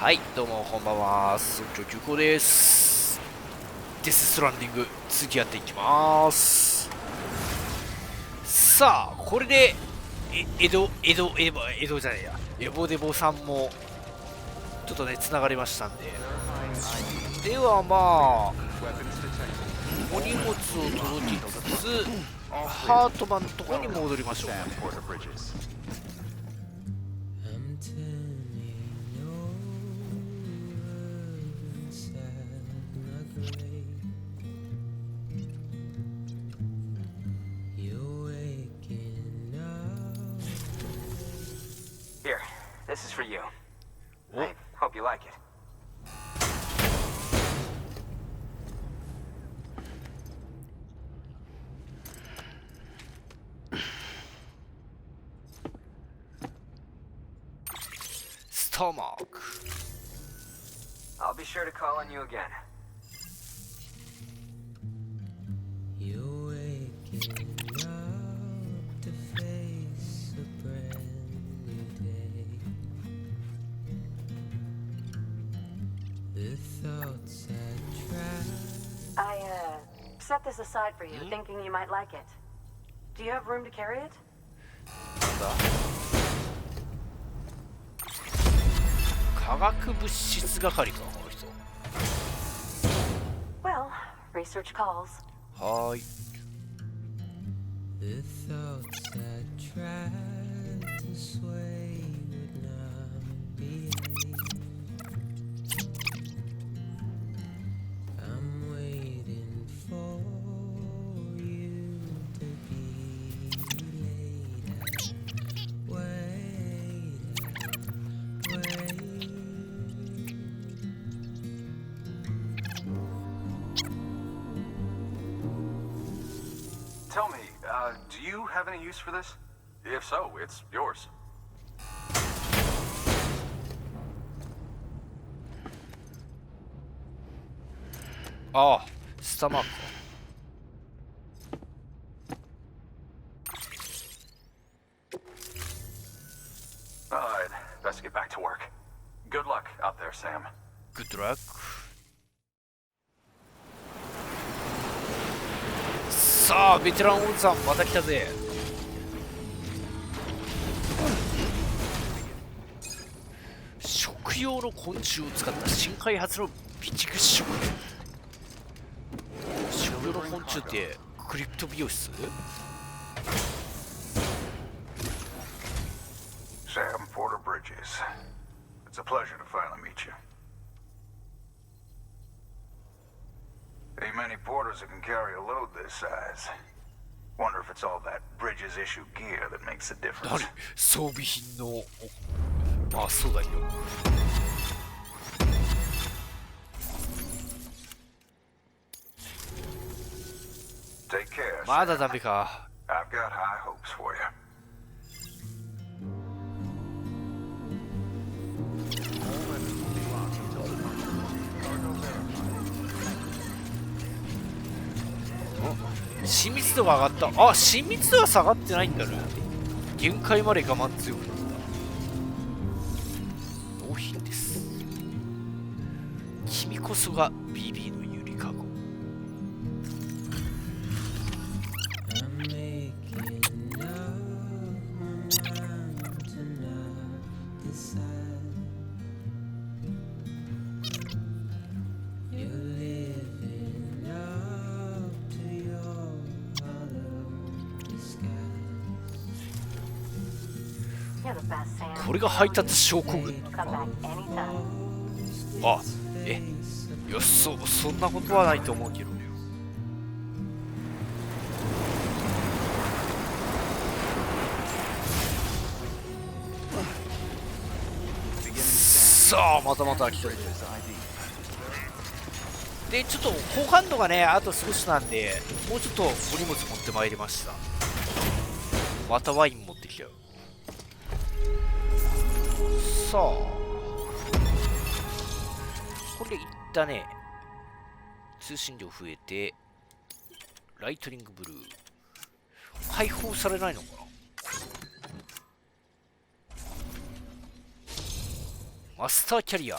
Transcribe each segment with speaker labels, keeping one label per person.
Speaker 1: はい、どうもこんばんは、そんちょう急行です。ストランディング、続きやっていきます。さあ、これで、江戸じゃないや、エボデボさんも、ちょっとね、つながりましたんで。ではまあ、お荷物を届けつつ、ハートマンのところに戻りましょうかね。
Speaker 2: This is for you. I hope you like it.
Speaker 1: Stomach.
Speaker 2: I'll be sure to call on you again.
Speaker 3: Set this aside for you, thinking you might like it. Do you have room to carry it?
Speaker 1: 化学物質係か、この人。
Speaker 3: Well, research calls.
Speaker 1: はーい。
Speaker 4: Tell me, do you have any use for this? If so, it's yours.
Speaker 1: ああ、スタマーク。
Speaker 4: I'd best get back to work. Good luck out there, Sam.
Speaker 1: Good luck. さあ、ベテランおじさんまた来たぜ。食用の昆虫を使った新開発の備蓄食料。食用の昆虫ってクリプト美容室？
Speaker 5: Sam Porter Bridges. It's a pleasure to finally meet you. Ain't many porters that can carry a load this size. Wonder if it's all that Bridges issue gear that makes the difference.
Speaker 1: 何？装備品の。あ、そうだよ。
Speaker 5: Take care.
Speaker 1: まだダメか。
Speaker 5: I've got high hopes for you. 親密度が上がった。あ、親密度は下がってないんだね。限界まで我慢強くなった。納品です。君こそが BB のゆりかご。これが配達証拠群のか。あ、いや、そんなことはないと思うけどね。さあ、またまた来た。で、ちょっと好感度がね、あと少しなんで、もうちょっとお荷物持ってまいりました。またワイン持ってきたよ。さあ、これでいったね。通信量増えて、ライトニングブルー。解放されないのかな。マスターキャリア。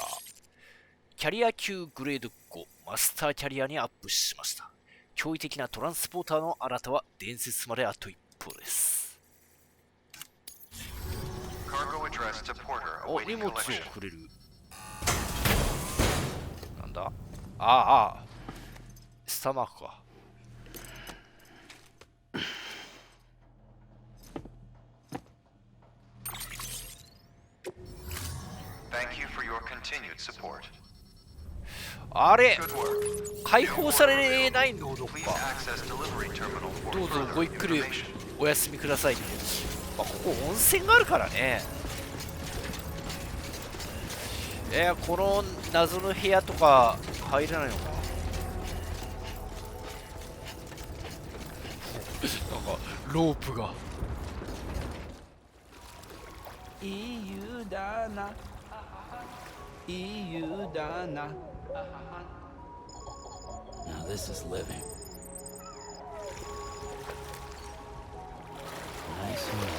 Speaker 5: キャリア級グレード5、マスターキャリアにアップしました。驚異的なトランスポーターのあなたは伝説まであと一歩です。お、荷物をくれる。なんだ、スターマークか。あれ、解放されないのどっか。どうぞごゆっくりお休みくださいって。まあ、ここ温泉があるからね。この謎の部屋とか入れないのか。なんかロープが。
Speaker 6: いい湯だな、いい湯だな。Now this is living. Nice and warm.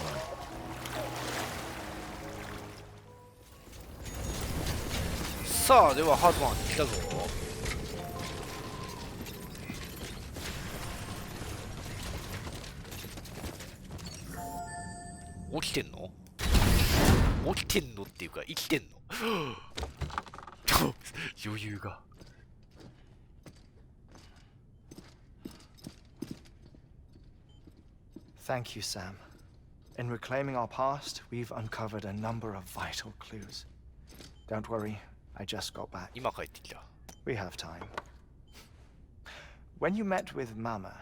Speaker 5: さあ、ではハートマン来たぞ。起きてんの？起きてんのっていうか生きてんの？余裕が。
Speaker 7: Thank you, Sam. In reclaiming our past, we've uncovered a number of vital clues. Don't worry, I just got back.
Speaker 5: 今帰ってきた。
Speaker 7: We have time. When you met with Mama,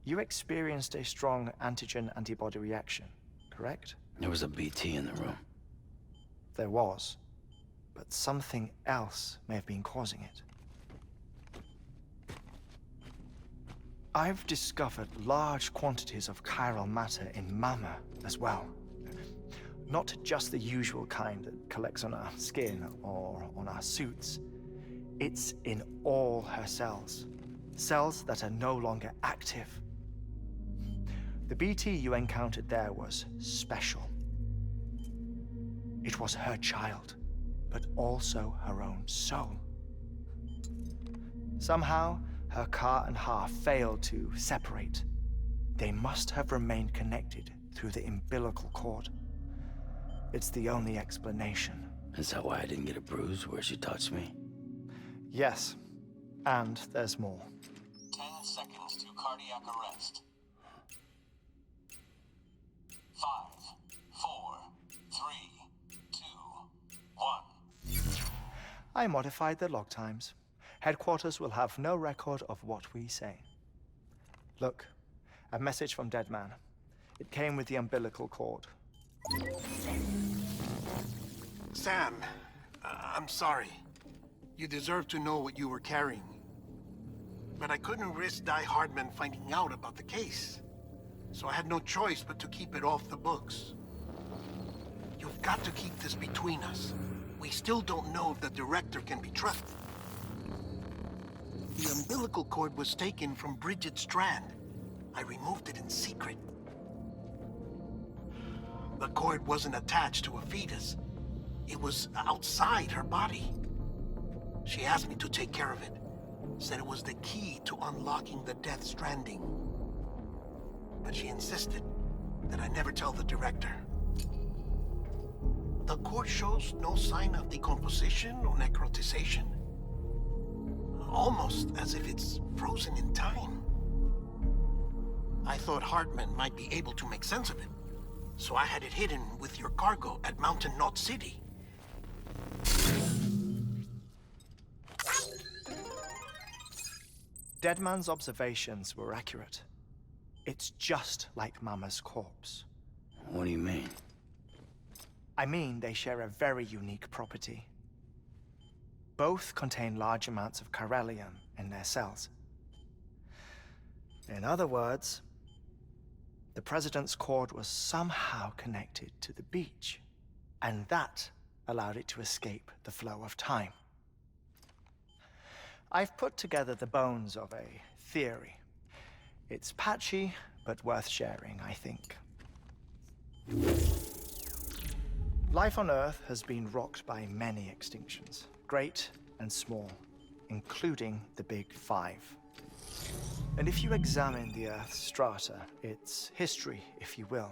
Speaker 7: you experienced a strong antigen-antibody reaction, correct?
Speaker 6: There was a BT in the room.
Speaker 7: There was, but something else may have been causing it. I've discovered large quantities of chiral matter in Mama as well. Not just the usual kind that collects on our skin or on our suits. It's in all her cells. Cells that are no longer active. The BT you encountered there was special. It was her child, but also her own soul. Somehow, her car and half failed to separate. They must have remained connected through the umbilical cord. It's the only explanation.
Speaker 6: Is that why I didn't get a bruise where she touched me?
Speaker 7: Yes, and there's more.
Speaker 8: 10 seconds to cardiac arrest. 5, 4, 3, 2, 1.
Speaker 7: I modified the log times. Headquarters will have no record of what we say. Look, a message from Dead Man. It came with the umbilical cord.
Speaker 9: Sam, I'm sorry. You deserve to know what you were carrying. But I couldn't risk Die Hardman finding out about the case. So I had no choice but to keep it off the books. You've got to keep this between us. We still don't know if the director can be trusted. The umbilical cord was taken from Bridget Strand. I removed it in secret. The cord wasn't attached to a fetus. It was outside her body. She asked me to take care of it. Said it was the key to unlocking the Death Stranding. But she insisted that I never tell the director. The cord shows no sign of decomposition or necrotization. Almost as if it's frozen in time. I thought Hartman might be able to make sense of it. So I had it hidden with your cargo at Mountain Knot City.
Speaker 7: Deadman's observations were accurate. It's just like Mama's corpse.
Speaker 6: What do you mean?
Speaker 7: I mean, they share a very unique property. Both contain large amounts of chiralium in their cells. In other words, the President's cord was somehow connected to the beach, and that allowed it to escape the flow of time. I've put together the bones of a theory. It's patchy, but worth sharing, I think. Life on Earth has been rocked by many extinctions, great and small, including the Big Five. And if you examine the Earth's strata, its history, if you will,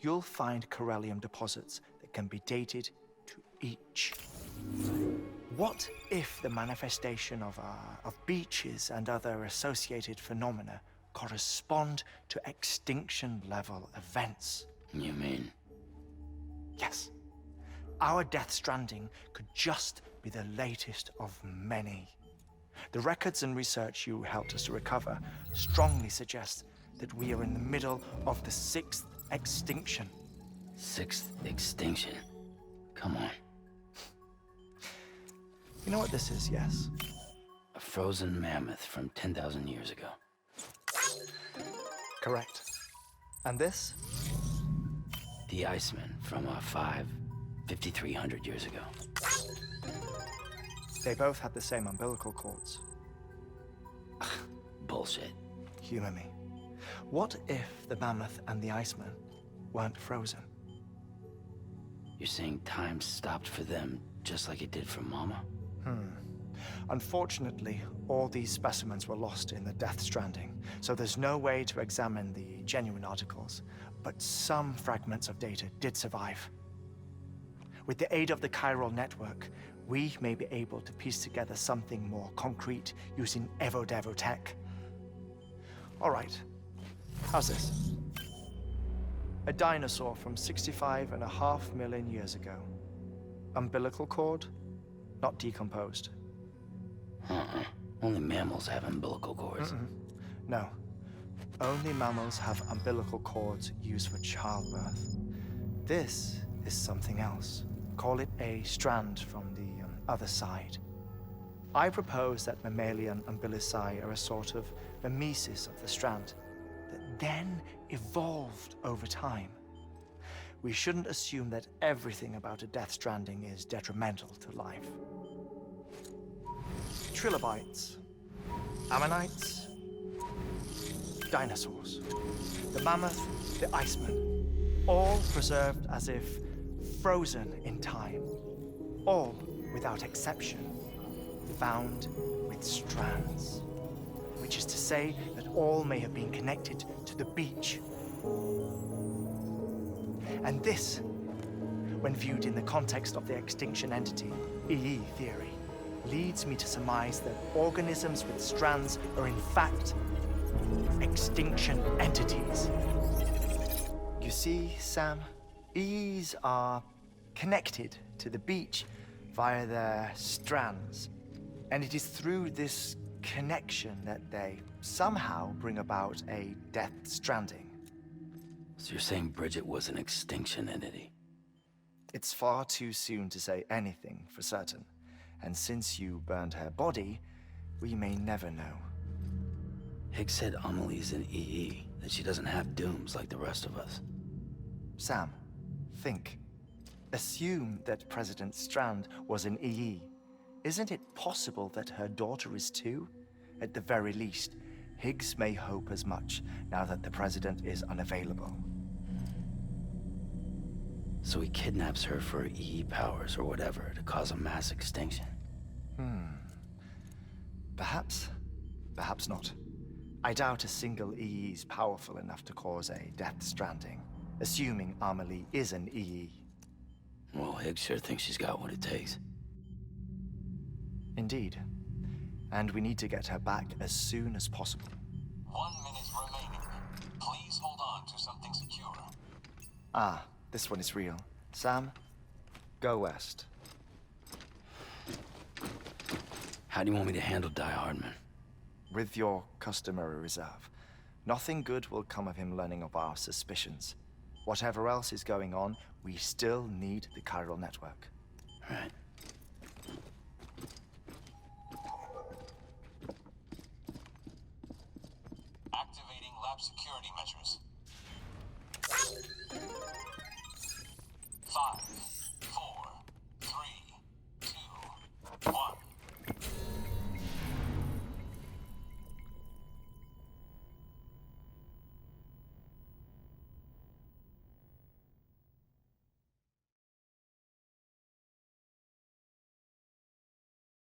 Speaker 7: you'll find corallium deposits that can be dated to each. What if the manifestation of beaches and other associated phenomena correspond to extinction-level events?
Speaker 10: You mean?
Speaker 7: Yes. Our Death Stranding could just be the latest of many. The records and research you helped us to recover strongly suggest that we are in the middle of the 6th extinction.
Speaker 10: 6th extinction? Come on.
Speaker 7: You know what this is, yes?
Speaker 10: A frozen mammoth from 10,000 years ago.
Speaker 7: Correct. And this?
Speaker 10: The Iceman from 5,300 years ago.
Speaker 7: They both had the same umbilical cords.
Speaker 10: Bullshit.
Speaker 7: Humor me. What if the mammoth and the Iceman weren't frozen?
Speaker 10: You're saying time stopped for them just like it did for Mama?
Speaker 7: Unfortunately, all these specimens were lost in the Death Stranding, so there's no way to examine the genuine articles, but some fragments of data did survive. With the aid of the chiral network, we may be able to piece together something more concrete using Evo-Devo tech. All right, how's this? A dinosaur from 65.5 million years ago. Umbilical cord, not decomposed.
Speaker 10: Only mammals have umbilical cords.
Speaker 7: No. Only mammals have umbilical cords used for childbirth. This is something else. Call it a strand from the other side. I propose that mammalian umbilici are a sort of mimesis of the strand that then evolved over time. We shouldn't assume that everything about a Death Stranding is detrimental to life. Trilobites, ammonites, dinosaurs, the mammoth, the Iceman, all preserved as if frozen in time, all without exception found with strands, which is to say that all may have been connected to the beach. And this, when viewed in the context of the extinction entity, EE theory, leads me to surmise that organisms with strands are in fact extinction entities. You see, Sam, EEs are connected to the beach via their strands, and it is through this connection that they somehow bring about a Death Stranding.
Speaker 10: So you're saying Bridget was an extinction entity?
Speaker 7: It's far too soon to say anything for certain, and since you burned her body, we may never know.
Speaker 10: Higgs said Amelie's an EE, that she doesn't have dooms like the rest of us.
Speaker 7: Sam, think. Assume that President Strand was an EE. Isn't it possible that her daughter is too? At the very least, Higgs may hope as much now that the president is unavailable.
Speaker 10: So he kidnaps her for EE powers or whatever to cause a mass extinction.
Speaker 7: Perhaps. Perhaps not. I doubt a single EE is powerful enough to cause a Death Stranding, assuming Amelie is an EE.
Speaker 10: Well, Higgs sure thinks she's got what it takes.
Speaker 7: Indeed. And we need to get her back as soon as possible.
Speaker 8: 1 minute remaining. Please hold on to something secure.
Speaker 7: Ah, this one is real. Sam, go west.
Speaker 10: How do you want me to handle Die Hardman?
Speaker 7: With your customary reserve. Nothing good will come of him learning of our suspicions. Whatever else is going on, we still need the chiral network.
Speaker 10: Right.
Speaker 8: Activating lab security measures. 5,